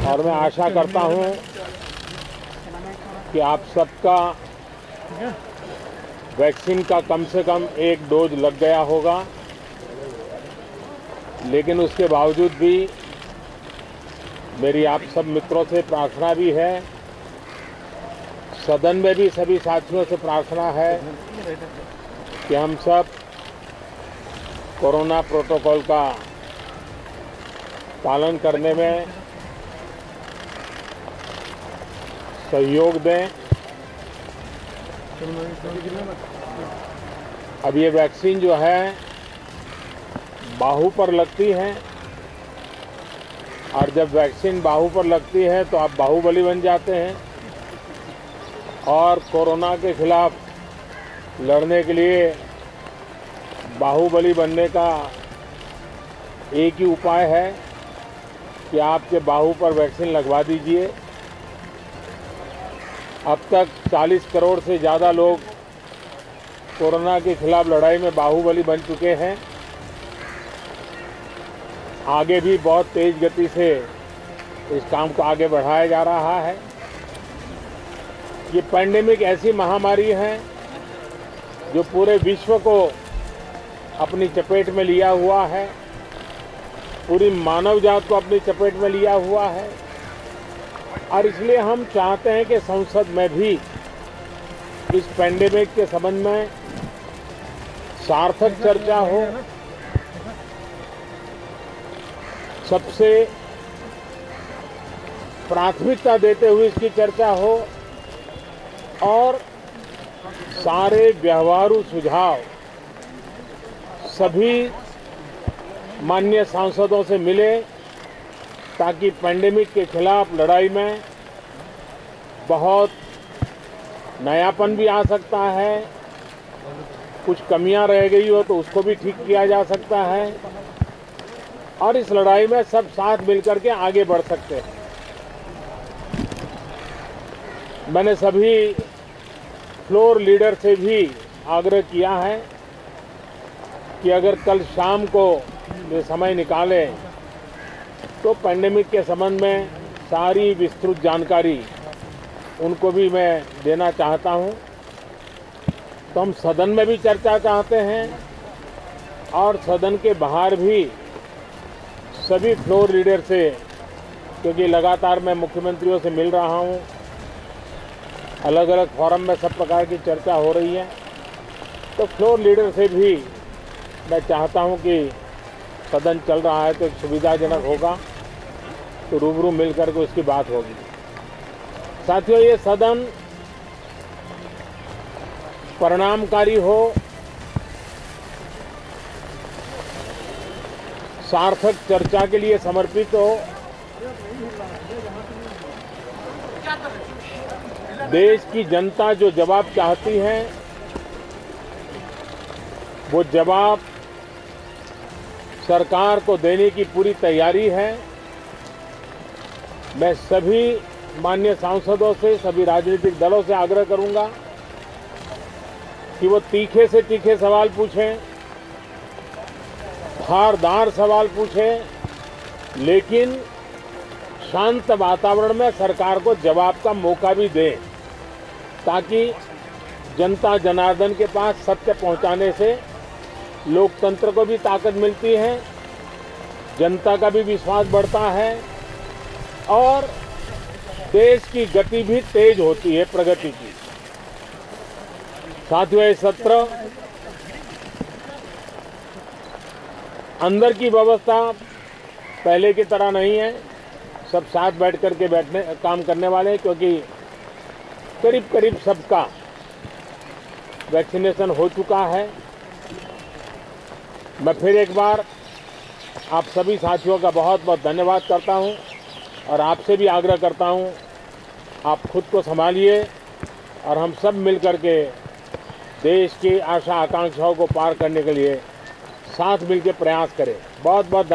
और मैं आशा करता हूं कि आप सबका वैक्सीन का कम से कम एक डोज लग गया होगा, लेकिन उसके बावजूद भी मेरी आप सब मित्रों से प्रार्थना भी है, सदन में भी सभी साथियों से प्रार्थना है कि हम सब कोरोना प्रोटोकॉल का पालन करने में सहयोग दें। अब ये वैक्सीन जो है बाहू पर लगती है, और जब वैक्सीन बाहू पर लगती है तो आप बाहुबली बन जाते हैं, और कोरोना के खिलाफ लड़ने के लिए बाहुबली बनने का एक ही उपाय है कि आपके बाहू पर वैक्सीन लगवा दीजिए। अब तक 40 करोड़ से ज़्यादा लोग कोरोना के खिलाफ लड़ाई में बाहुबली बन चुके हैं। आगे भी बहुत तेज गति से इस काम को आगे बढ़ाया जा रहा है। ये पैंडेमिक ऐसी महामारी है जो पूरे विश्व को अपनी चपेट में लिया हुआ है, पूरी मानव जात को अपनी चपेट में लिया हुआ है, और इसलिए हम चाहते हैं कि संसद में भी इस पैंडेमिक के संबंध में सार्थक चर्चा हो, सबसे प्राथमिकता देते हुए इसकी चर्चा हो, और सारे व्यवहारू सुझाव सभी माननीय सांसदों से मिले, ताकि पैंडेमिक के खिलाफ लड़ाई में बहुत नयापन भी आ सकता है, कुछ कमियां रह गई हो तो उसको भी ठीक किया जा सकता है, और इस लड़ाई में सब साथ मिलकर के आगे बढ़ सकते हैं। मैंने सभी फ्लोर लीडर से भी आग्रह किया है कि अगर कल शाम को ये समय निकालें तो पैंडेमिक के संबंध में सारी विस्तृत जानकारी उनको भी मैं देना चाहता हूं। तो हम सदन में भी चर्चा चाहते हैं, और सदन के बाहर भी सभी फ्लोर लीडर से, क्योंकि लगातार मैं मुख्यमंत्रियों से मिल रहा हूं, अलग अलग फोरम में सब प्रकार की चर्चा हो रही है, तो फ्लोर लीडर से भी मैं चाहता हूं कि सदन चल रहा है तो एक सुविधाजनक होगा, तो रूबरू मिलकर के उसकी बात होगी। साथियों, ये सदन परिणामकारी हो, सार्थक चर्चा के लिए समर्पित हो, देश की जनता जो जवाब चाहती है वो जवाब सरकार को देने की पूरी तैयारी है। मैं सभी माननीय सांसदों से, सभी राजनीतिक दलों से आग्रह करूंगा कि वो तीखे से तीखे सवाल पूछें, धारदार सवाल पूछें, लेकिन शांत वातावरण में सरकार को जवाब का मौका भी दें, ताकि जनता जनार्दन के पास सत्य पहुंचाने से लोकतंत्र को भी ताकत मिलती है, जनता का भी विश्वास बढ़ता है, और देश की गति भी तेज होती है प्रगति की। साथियों, ये सत्र अंदर की व्यवस्था पहले की तरह नहीं है, सब साथ बैठ करके काम करने वाले हैं, क्योंकि करीब करीब सबका वैक्सीनेशन हो चुका है। मैं फिर एक बार आप सभी साथियों का बहुत बहुत धन्यवाद करता हूं, और आपसे भी आग्रह करता हूं, आप खुद को संभालिए, और हम सब मिलकर के देश की आशा आकांक्षाओं को पार करने के लिए साथ मिलकर प्रयास करें। बहुत बहुत